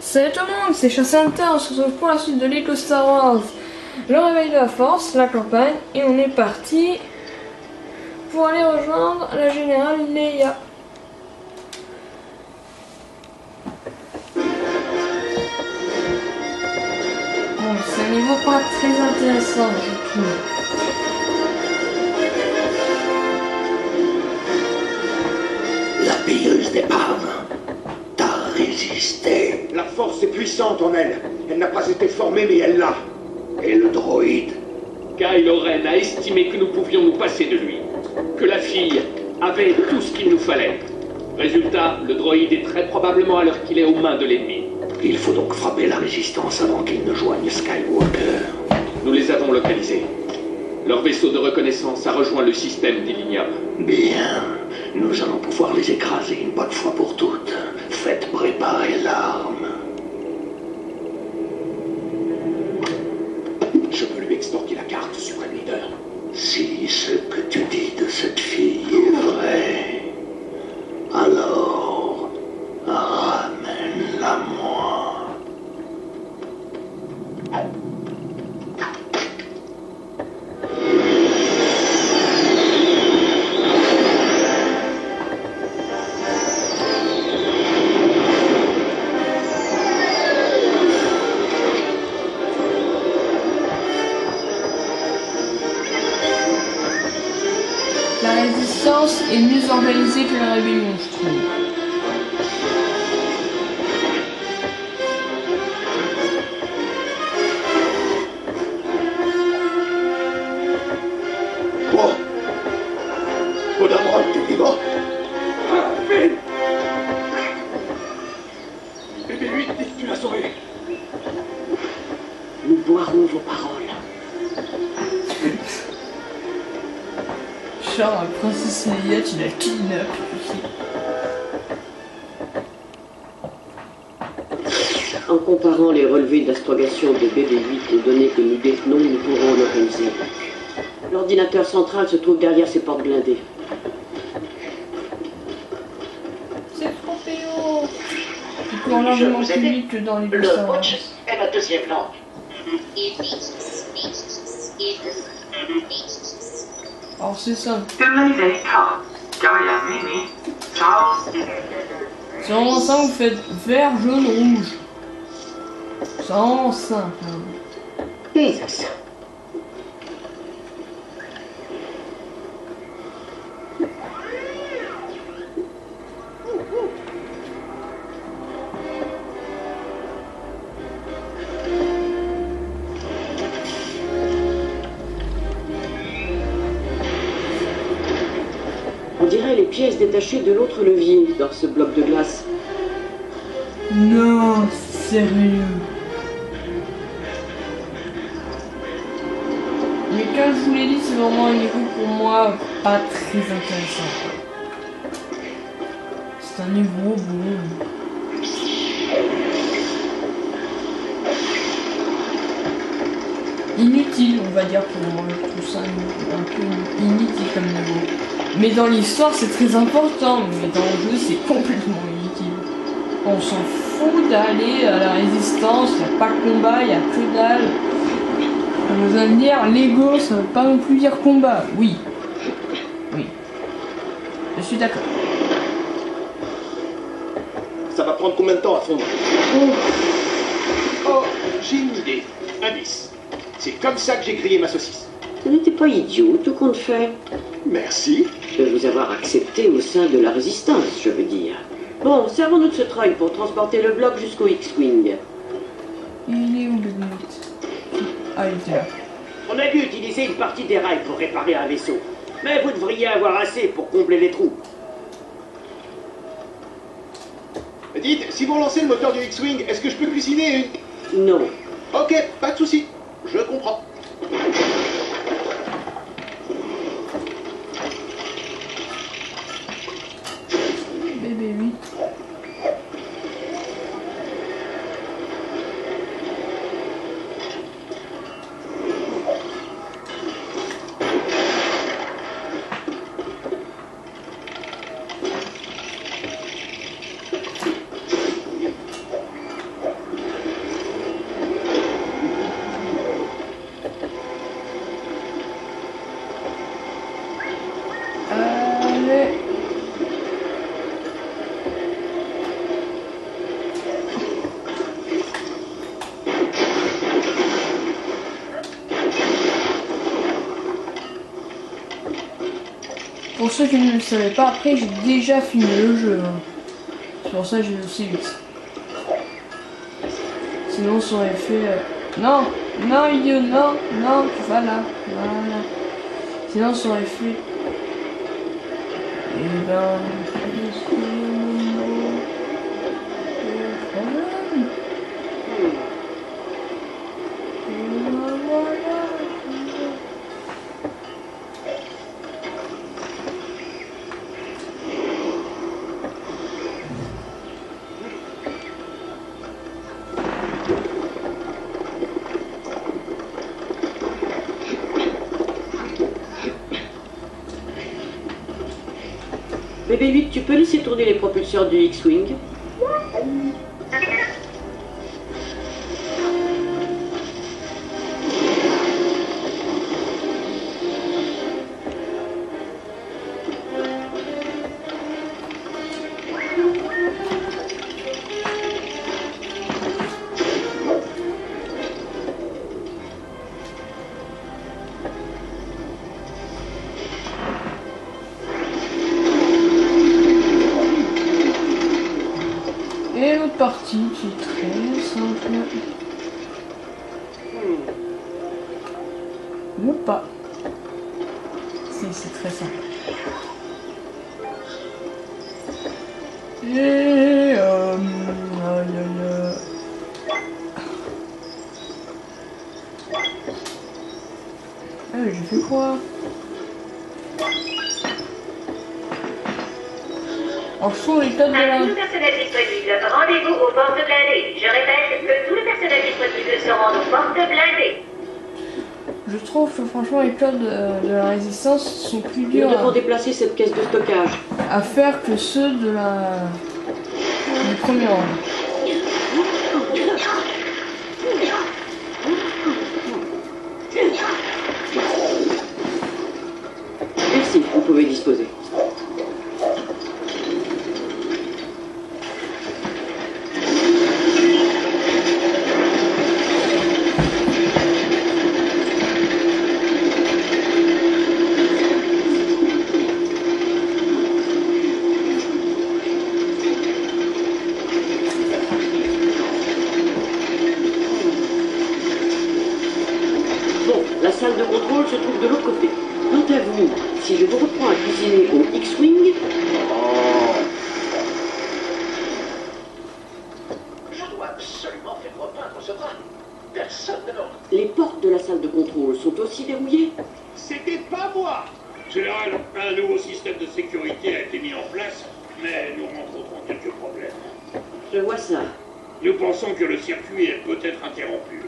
Salut tout le monde, c'est Chassinter, on se retrouve pour la suite de Lego Star Wars, le réveil de la force, la campagne, et on est parti pour aller rejoindre la générale Leia. Bon, c'est un niveau pas très intéressant, je trouve. La pilleuse d'épave. T'as résisté. La force est puissante en elle. Elle n'a pas été formée, mais elle l'a. Et le droïde? Kylo Ren a estimé que nous pouvions nous passer de lui. Que la fille avait tout ce qu'il nous fallait. Résultat, le droïde est très probablement à l'heure qu'il est aux mains de l'ennemi. Il faut donc frapper la résistance avant qu'il ne joigne Skywalker. Nous les avons localisés. Leur vaisseau de reconnaissance a rejoint le système d'Illinium. Bien. Nous allons pouvoir les écraser une bonne fois pour toutes. Faites préparer l'arme. Je peux lui extorquer la carte, Supreme Leader. Si ce que tu dis de cette fille est vrai, alors ramène-la moi. La résistance est mieux organisée que la rébellion, je trouve. Oh, Podamron, t'es vivant? Vite! BB-8 dit que tu l'as sauvé. Nous boirons vos paroles. Genre, la princesse Leia, tu la kidnappes. En comparant les relevés d'astrogation de BB-8 aux données que nous détenons, nous pourrons localiser. L'ordinateur central se trouve derrière ces portes blindées. C'est trop péo. Du coup, on largement plus vite que dans les Le Star Wars. Butch est ma deuxième langue. Alors c'est ça. C'est vraiment ça, vous faites vert, jaune, rouge. C'est vraiment simple. Jesus. On dirait les pièces détachées de l'autre levier dans ce bloc de glace. Non, sérieux. Mais comme je vous l'ai dit, c'est vraiment un niveau pour moi pas très intéressant. C'est un niveau bon. Inutile, on va dire pour moi. Je trouve ça un peu inutile comme niveau. Mais dans l'histoire, c'est très important. Mais dans le jeu, c'est complètement inutile. On s'en fout d'aller à la résistance, il n'y a pas de combat, il n'y a que dalle. Vous allez me dire, Lego, ça veut pas non plus dire combat. Oui. Oui. Je suis d'accord. Ça va prendre combien de temps à fondre? Oh, j'ai une idée. Indice. C'est comme ça que j'ai grillé ma saucisse. Ce n'était pas idiot, tout compte fait. Merci. De vous avoir accepté au sein de la résistance, je veux dire. Bon, servons-nous de ce treuil pour transporter le bloc jusqu'au X-Wing. Il est où le minute? Ah, il était là. On a dû utiliser une partie des rails pour réparer un vaisseau. Mais vous devriez avoir assez pour combler les trous. Dites, si vous relancez le moteur du X-Wing, est-ce que je peux cuisiner une... Non. Ok, pas de souci. Je comprends. BB-8. pour ceux qui ne le savaient pas, après j'ai déjà fini le jeu. Hein. C'est pour ça que j'ai aussi vite. Sinon ça aurait fait... Non, non idiot, non, non, voilà, voilà. Sinon ça aurait fait... Et ben... BB-8, tu peux laisser tourner les propulseurs du X-Wing? Et l'autre partie qui est très simple. Ou pas. Si, c'est très simple. Et aïe aïe aïe. Ah mais j'ai fait quoi? En dessous, les codes de la... À tout le personnel disponible, rendez-vous aux portes blindées. Je répète que tout le personnel disponible se rend aux portes blindées. Je trouve que franchement les codes de la résistance sont plus Nous durs devons déplacer cette caisse de stockage. à faire que ceux de la... du premier rang. Merci, vous pouvez disposer. La salle de contrôle se trouve de l'autre côté. Quant à vous, si je vous reprends à cuisiner au X-Wing... Je dois absolument faire repeindre ce drap. Personne ne l'ordre. Les portes de la salle de contrôle sont aussi verrouillées? C'était pas moi. Général, un nouveau système de sécurité a été mis en place, mais nous rencontrons quelques problèmes. Je vois ça. Nous pensons que le circuit est peut-être interrompu.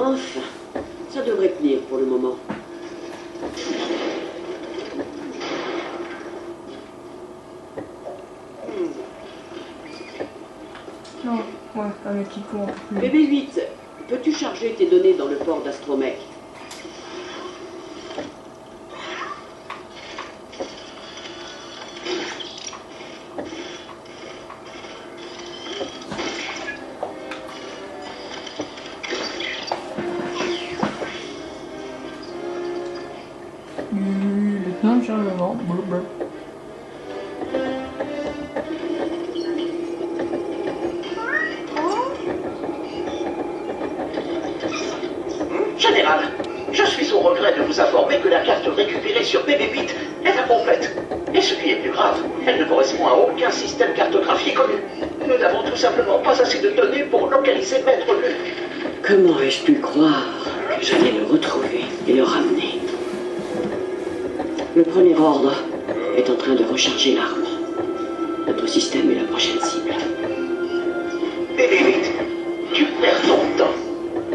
Enfin, ça devrait tenir pour le moment. Non, ouais, avec qui court un peu plus. BB-8, peux-tu charger tes données dans le port d'Astromech? Le plein de chargement. Blablabla. Général, je suis au regret de vous informer que la carte récupérée sur BB-8 est incomplète. Et ce qui est plus grave, elle ne correspond à aucun système cartographié connu. Nous n'avons tout simplement pas assez de données pour localiser Maître Luke. Comment ai-je pu croire que j'allais le retrouver et le ramener? Le premier ordre est en train de recharger l'arme. Notre système est la prochaine cible. BB-8, tu perds ton temps.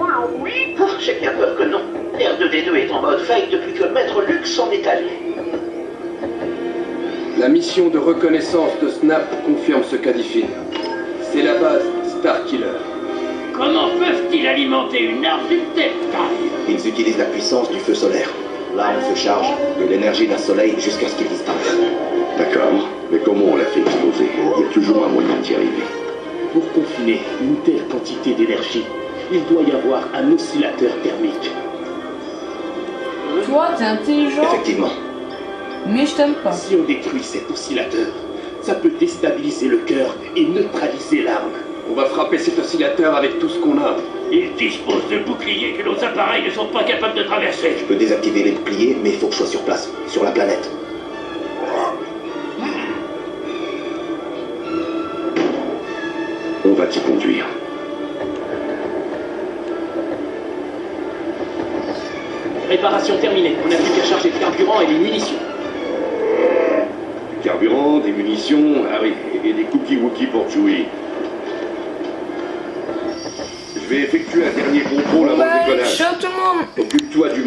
Ah, j'ai bien peur que non. R2-D2 est en mode faille depuis que Maître Luke s'en est allé. La mission de reconnaissance de Snap confirme ce qu'a-dit-il. C'est la base Starkiller. Comment peuvent-ils alimenter une arme d'une telle taille? Ils utilisent la puissance du feu solaire. L'arme se charge de l'énergie d'un soleil jusqu'à ce qu'il disparaisse. D'accord, mais comment on l'a fait exploser? Il y a toujours un moyen d'y arriver. Pour confiner une telle quantité d'énergie, il doit y avoir un oscillateur thermique. Toi, t'es intelligent, Effectivement. mais je t'aime pas. Si on détruit cet oscillateur, ça peut déstabiliser le cœur et neutraliser l'arme. On va frapper cet oscillateur avec tout ce qu'on a. Ils disposent de boucliers que nos appareils ne sont pas capables de traverser. Je peux désactiver les boucliers, mais il faut que je sois sur place, sur la planète. On va t'y conduire. Réparation terminée. On n'a plus qu'à charger le carburant et les munitions. Du carburant, des munitions, ah oui, et des cookies-wookies pour Chewie. Je vais effectuer un dernier contrôle avant le Ouais, décollage. ciao tout le monde. Occupe-toi du